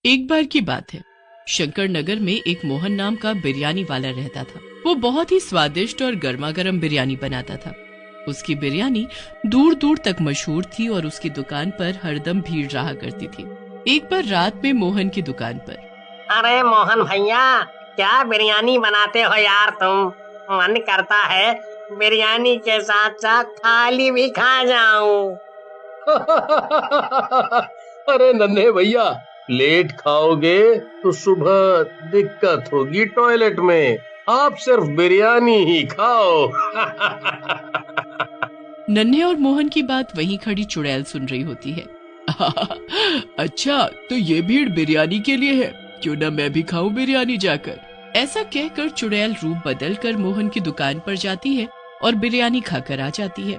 एक बार की बात है, शंकर नगर में एक मोहन नाम का बिरयानी वाला रहता था। वो बहुत ही स्वादिष्ट और गर्मा गर्म बिरयानी बनाता था। उसकी बिरयानी दूर दूर तक मशहूर थी और उसकी दुकान पर हरदम भीड़ रहा करती थी। एक बार रात में मोहन की दुकान पर, अरे मोहन भैया, क्या बिरयानी बनाते हो यार तुम। मन करता है बिरयानी के साथ साथ थाली भी खा जाऊं। अरे नन्हे भैया, लेट खाओगे तो सुबह दिक्कत होगी टॉयलेट में। आप सिर्फ बिरयानी ही खाओ। नन्हे और मोहन की बात वहीं खड़ी चुड़ैल सुन रही होती है। अच्छा, तो ये भीड़ बिरयानी के लिए है, क्यों ना मैं भी खाऊं बिरयानी जाकर। ऐसा कहकर चुड़ैल रूप बदल कर मोहन की दुकान पर जाती है और बिरयानी खाकर आ जाती है।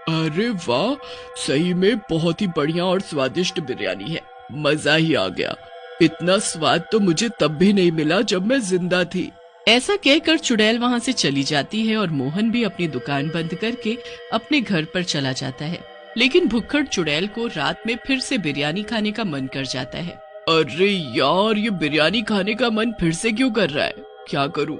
अरे वाह, सही में बहुत ही बढ़िया और स्वादिष्ट बिरयानी है, मजा ही आ गया। इतना स्वाद तो मुझे तब भी नहीं मिला जब मैं जिंदा थी। ऐसा कहकर चुड़ैल वहाँ से चली जाती है और मोहन भी अपनी दुकान बंद करके अपने घर पर चला जाता है। लेकिन भुक्खड़ चुड़ैल को रात में फिर से बिरयानी खाने का मन कर जाता है। अरे यार, ये बिरयानी खाने का मन फिर से क्यों कर रहा है? क्या करूं?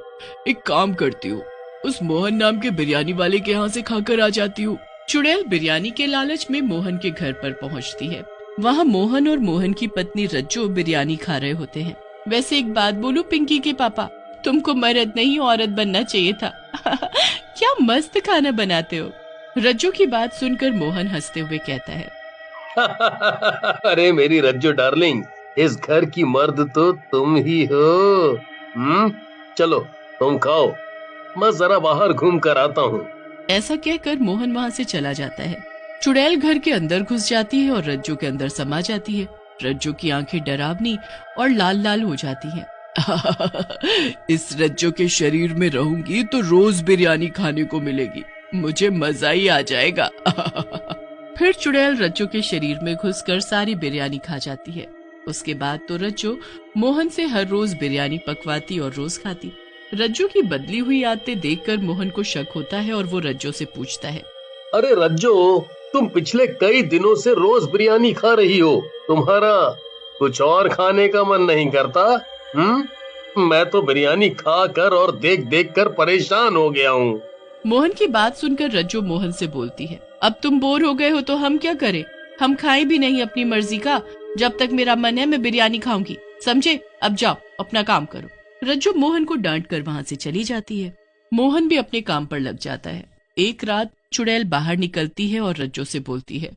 एक काम करती हूँ, उस मोहन नाम के बिरयानी वाले के यहाँ से खाकर आ जाती हूँ। चुड़ैल बिरयानी के लालच में मोहन के घर पर पहुँचती है। वहाँ मोहन और मोहन की पत्नी रज्जो बिरयानी खा रहे होते हैं। वैसे एक बात बोलूं पिंकी के पापा, तुमको मर्द नहीं औरत बनना चाहिए था। क्या मस्त खाना बनाते हो। रज्जो की बात सुनकर मोहन हंसते हुए कहता है। अरे मेरी रज्जो डार्लिंग, इस घर की मर्द तो तुम ही हो। चलो तुम खाओ, मैं जरा बाहर घूम कर आता हूँ। ऐसा कहकर मोहन वहाँ से चला जाता है। चुड़ैल घर के अंदर घुस जाती है और रज्जो के अंदर समा जाती है। रज्जो की आंखें डरावनी और लाल लाल हो जाती हैं। इस रज्जो के शरीर में रहूंगी तो रोज बिरयानी खाने को मिलेगी, मुझे मजा ही आ जाएगा। फिर चुड़ैल रज्जो के शरीर में घुसकर सारी बिरयानी खा जाती है। उसके बाद तो रज्जो मोहन से हर रोज बिरयानी पकवाती और रोज खाती। रज्जो की बदली हुई आदतें देखकर मोहन को शक होता है और वो रज्जो से पूछता है। अरे रज्जो, तुम पिछले कई दिनों से रोज बिरयानी खा रही हो, तुम्हारा कुछ और खाने का मन नहीं करता? मैं तो बिरयानी खा कर और देख देख कर परेशान हो गया हूँ। मोहन की बात सुनकर रज्जो मोहन से बोलती है, अब तुम बोर हो गए हो तो हम क्या करें? हम खाए भी नहीं अपनी मर्जी का। जब तक मेरा मन है मैं बिरयानी खाऊंगी, समझे? अब जाओ अपना काम करो। रज्जो मोहन को डांट कर वहाँ से चली जाती है। मोहन भी अपने काम पर लग जाता है। एक रात चुड़ैल बाहर निकलती है और रज्जो से बोलती है।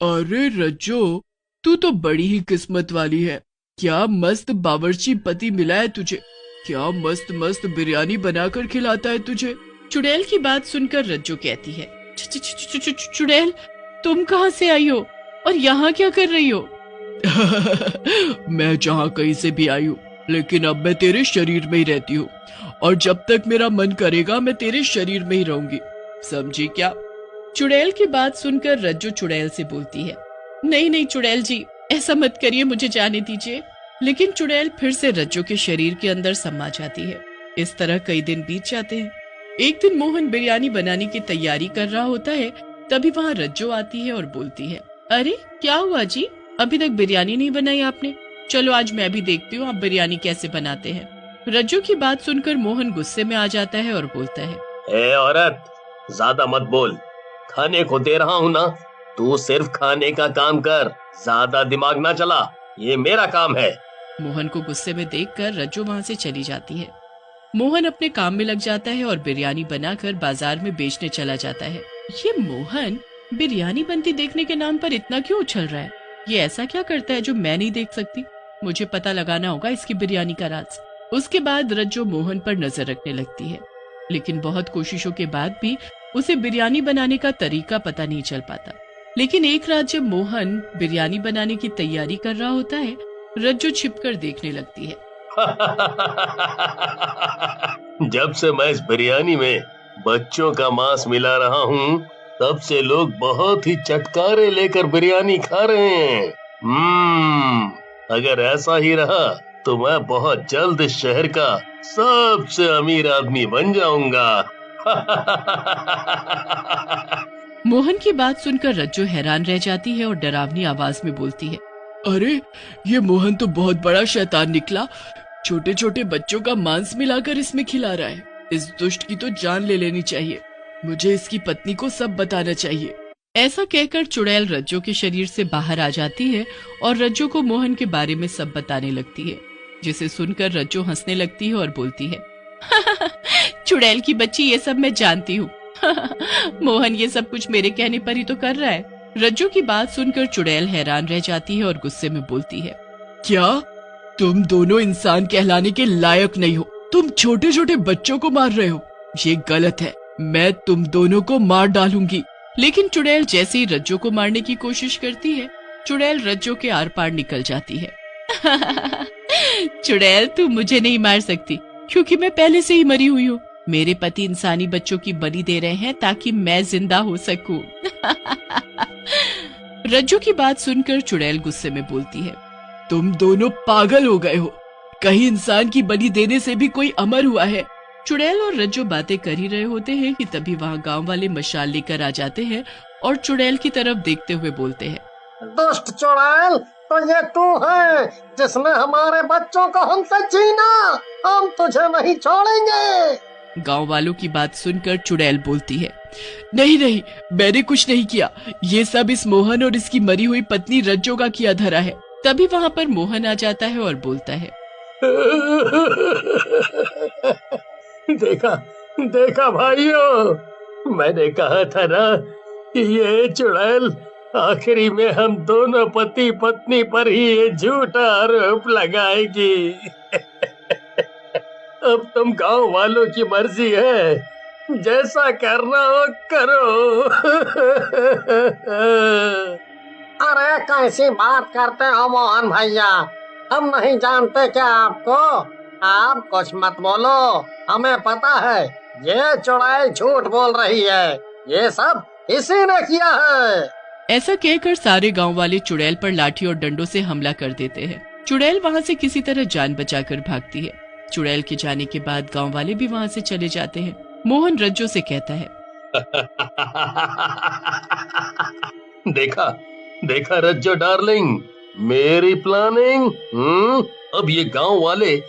अरे रज्जो, तू तो बड़ी ही किस्मत वाली है। क्या मस्त बावर्ची पति मिला है तुझे, क्या मस्त मस्त बिरयानी बनाकर खिलाता है तुझे। चुड़ैल की बात सुनकर रज्जो कहती है, चुड़ैल, तुम कहाँ से आई हो और यहाँ क्या कर रही हो? मैं जहाँ कहीं से भी आई हूँ, लेकिन अब मैं तेरे शरीर में ही रहती हूँ और जब तक मेरा मन करेगा मैं तेरे शरीर में ही रहूंगी, समझी क्या? चुड़ैल की बात सुनकर रज्जो चुड़ैल से बोलती है, नहीं नहीं चुड़ैल जी, ऐसा मत करिए, मुझे जाने दीजिए। लेकिन चुड़ैल फिर से रज्जो के शरीर के अंदर समा जाती है। इस तरह कई दिन बीत जाते हैं। एक दिन मोहन बिरयानी बनाने की तैयारी कर रहा होता है, तभी वहाँ रज्जो आती है और बोलती है, अरे क्या हुआ जी, अभी तक बिरयानी नहीं बनाई आपने? चलो आज मैं भी देखती हूँ आप बिरयानी कैसे बनाते हैं। रज्जो की बात सुनकर मोहन गुस्से में आ जाता है और बोलता है, ए औरत, ज्यादा मत बोल, खाने को दे रहा हूँ ना, तू सिर्फ खाने का काम कर, ज्यादा दिमाग ना चला, ये मेरा काम है। मोहन को गुस्से में देखकर रज्जो वहाँ से चली जाती है। मोहन अपने काम में लग जाता है और बिरयानी बनाकर बाजार में बेचने चला जाता है। ये मोहन बिरयानी बनती देखने के नाम पर इतना क्यों उछल रहा है? ये ऐसा क्या करता है जो मैं नहीं देख सकती? मुझे पता लगाना होगा इसकी बिरयानी का राज। उसके बाद रज्जो मोहन पर नजर रखने लगती है, लेकिन बहुत कोशिशों के बाद भी उसे बिरयानी बनाने का तरीका पता नहीं चल पाता। लेकिन एक रात जब मोहन बिरयानी बनाने की तैयारी कर रहा होता है, रज्जो छिपकर देखने लगती है। जब से मैं इस बिरयानी में बच्चों का मांस मिला रहा हूँ, तब से लोग बहुत ही चटकारे लेकर बिरयानी खा रहे हैं। अगर ऐसा ही रहा तो मैं बहुत जल्द इस शहर का सबसे अमीर आदमी बन जाऊंगा। मोहन की बात सुनकर रज्जो हैरान रह जाती है और डरावनी आवाज में बोलती है, अरे ये मोहन तो बहुत बड़ा शैतान निकला, छोटे छोटे बच्चों का मांस मिलाकर इसमें खिला रहा है। इस दुष्ट की तो जान ले लेनी चाहिए, मुझे इसकी पत्नी को सब बताना चाहिए। ऐसा कहकर चुड़ैल रज्जो के शरीर से बाहर आ जाती है और रज्जो को मोहन के बारे में सब बताने लगती है, जिसे सुनकर रज्जो हंसने लगती है और बोलती है, चुड़ैल की बच्ची, ये सब मैं जानती हूँ। मोहन ये सब कुछ मेरे कहने पर ही तो कर रहा है। रज्जो की बात सुनकर चुड़ैल हैरान रह जाती है और गुस्से में बोलती है, क्या तुम दोनों इंसान कहलाने के लायक नहीं हो? तुम छोटे छोटे बच्चों को मार रहे हो, ये गलत है। मैं तुम दोनों को मार डालूंगी। लेकिन चुड़ैल जैसे ही रज्जो को मारने की कोशिश करती है, चुड़ैल रज्जो के आर पार निकल जाती है। चुड़ैल, तू मुझे नहीं मार सकती क्योंकि मैं पहले से ही मरी हुई हूँ। मेरे पति इंसानी बच्चों की बलि दे रहे हैं ताकि मैं जिंदा हो सकूं। रज्जो की बात सुनकर चुड़ैल गुस्से में बोलती है, तुम दोनों पागल हो गए हो, कहीं इंसान की बलि देने से भी कोई अमर हुआ है? चुड़ैल और रज्जो बातें कर ही रहे होते हैं कि तभी वहाँ गांव वाले मशाल लेकर आ जाते हैं और चुड़ैल की तरफ देखते हुए बोलते हैं, दुष्ट चुड़ैल, तो ये तू है जिसने हमारे बच्चों को हमसे छीना। हम तुझे नहीं छोड़ेंगे। गांव वालों की बात सुनकर चुड़ैल बोलती है, नहीं नहीं, मैंने कुछ नहीं किया, ये सब इस मोहन और इसकी मरी हुई पत्नी रज्जो का किया धरा है। तभी वहाँ पर मोहन आ जाता है और बोलता है, देखा देखा भाइयों, मैंने कहा था ना कि ये चुड़ैल आखिरी में हम दोनों पति पत्नी पर ही ये झूठा आरोप लगाएगी। अब तुम गांव वालों की मर्जी है, जैसा करना हो करो। अरे कैसी बात करते हो मोहन भैया, हम नहीं जानते क्या आपको? आप कुछ मत बोलो, हमें पता है ये चुड़ैल झूठ बोल रही है, ये सब इसी ने किया है। ऐसा कहकर सारे गांव वाले चुड़ैल पर लाठी और डंडों से हमला कर देते हैं। चुड़ैल वहाँ से किसी तरह जान बचाकर भागती है। चुड़ैल के जाने के बाद गांव वाले भी वहाँ से चले जाते हैं। मोहन रज्जो से कहता है, देखा देखा रज्जो डार्लिंग, मेरी प्लानिंग। अब ये गांव वाले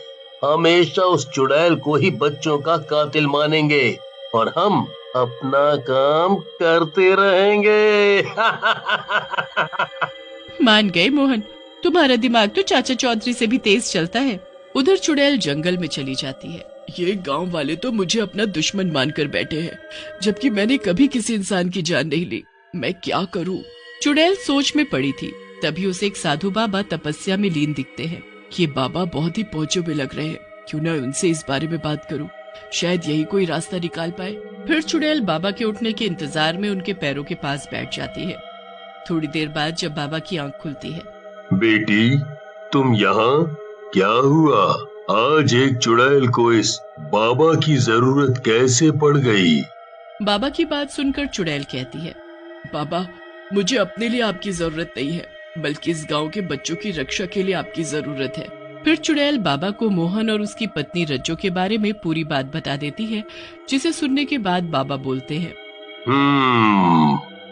हमेशा उस चुड़ैल को ही बच्चों का कातिल मानेंगे और हम अपना काम करते रहेंगे। मान गए मोहन, तुम्हारा दिमाग तो चाचा चौधरी से भी तेज चलता है। उधर चुड़ैल जंगल में चली जाती है। ये गांव वाले तो मुझे अपना दुश्मन मानकर बैठे हैं, जबकि मैंने कभी किसी इंसान की जान नहीं ली। मैं क्या करूं? चुड़ैल सोच में पड़ी थी, तभी उसे एक साधु बाबा तपस्या में लीन दिखते हैं। ये बाबा बहुत ही पहुंचे हुए लग रहे हैं, क्यों ना उनसे इस बारे में बात करूं, शायद यही कोई रास्ता निकाल पाए। फिर चुड़ैल बाबा के उठने के इंतजार में उनके पैरों के पास बैठ जाती है। थोड़ी देर बाद जब बाबा की आंख खुलती है, बेटी तुम यहाँ? क्या हुआ? आज एक चुड़ैल को इस बाबा की जरूरत कैसे पड़ गई? बाबा की बात सुनकर चुड़ैल कहती है, बाबा मुझे अपने लिए आपकी जरूरत नहीं है, बल्कि इस गांव के बच्चों की रक्षा के लिए आपकी जरूरत है। फिर चुड़ैल बाबा को मोहन और उसकी पत्नी रज्जो के बारे में पूरी बात बता देती है, जिसे सुनने के बाद बाबा बोलते हैं,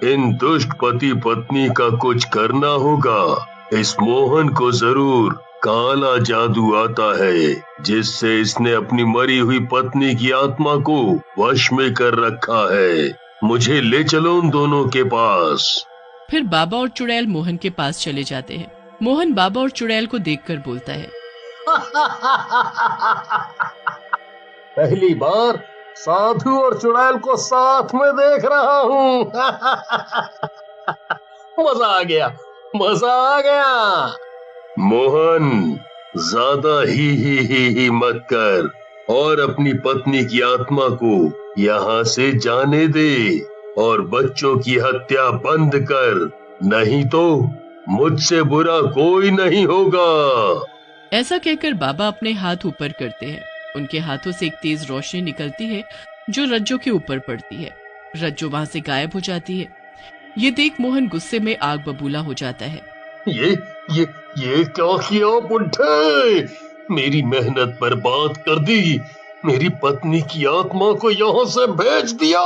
इन दुष्ट पति पत्नी का कुछ करना होगा। इस मोहन को जरूर काला जादू आता है, जिससे इसने अपनी मरी हुई पत्नी की आत्मा को वश में कर रखा है। मुझे ले चलो उन दोनों के पास। फिर बाबा और चुड़ैल मोहन के पास चले जाते हैं। मोहन बाबा और चुड़ैल को देखकर बोलता है, पहली बार साधु और चुड़ैल को साथ में देख रहा हूँ। मजा आ गया, मजा आ गया। मोहन ज्यादा ही मत कर और अपनी पत्नी की आत्मा को यहाँ से जाने दे और बच्चों की हत्या बंद कर, नहीं तो मुझसे बुरा कोई नहीं होगा। ऐसा कहकर बाबा अपने हाथ ऊपर करते हैं। उनके हाथों से एक तेज रोशनी निकलती है जो रज्जो के ऊपर पड़ती है। रज्जो वहाँ से गायब हो जाती है। ये देख मोहन गुस्से में आग बबूला हो जाता है। ये क्या किया बुड्ढे? मेरी मेहनत बर्बाद कर दी, मेरी पत्नी की आत्मा को यहाँ से भेज दिया।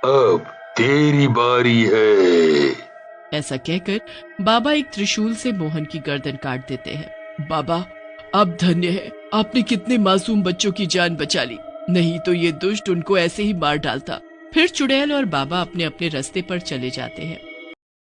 अब तेरी बारी है। ऐसा कहकर बाबा एक त्रिशूल से मोहन की गर्दन काट देते हैं। बाबा, आप धन्य है, आपने कितने मासूम बच्चों की जान बचा ली, नहीं तो ये दुष्ट उनको ऐसे ही मार डालता। फिर चुड़ैल और बाबा अपने अपने रास्ते पर चले जाते हैं।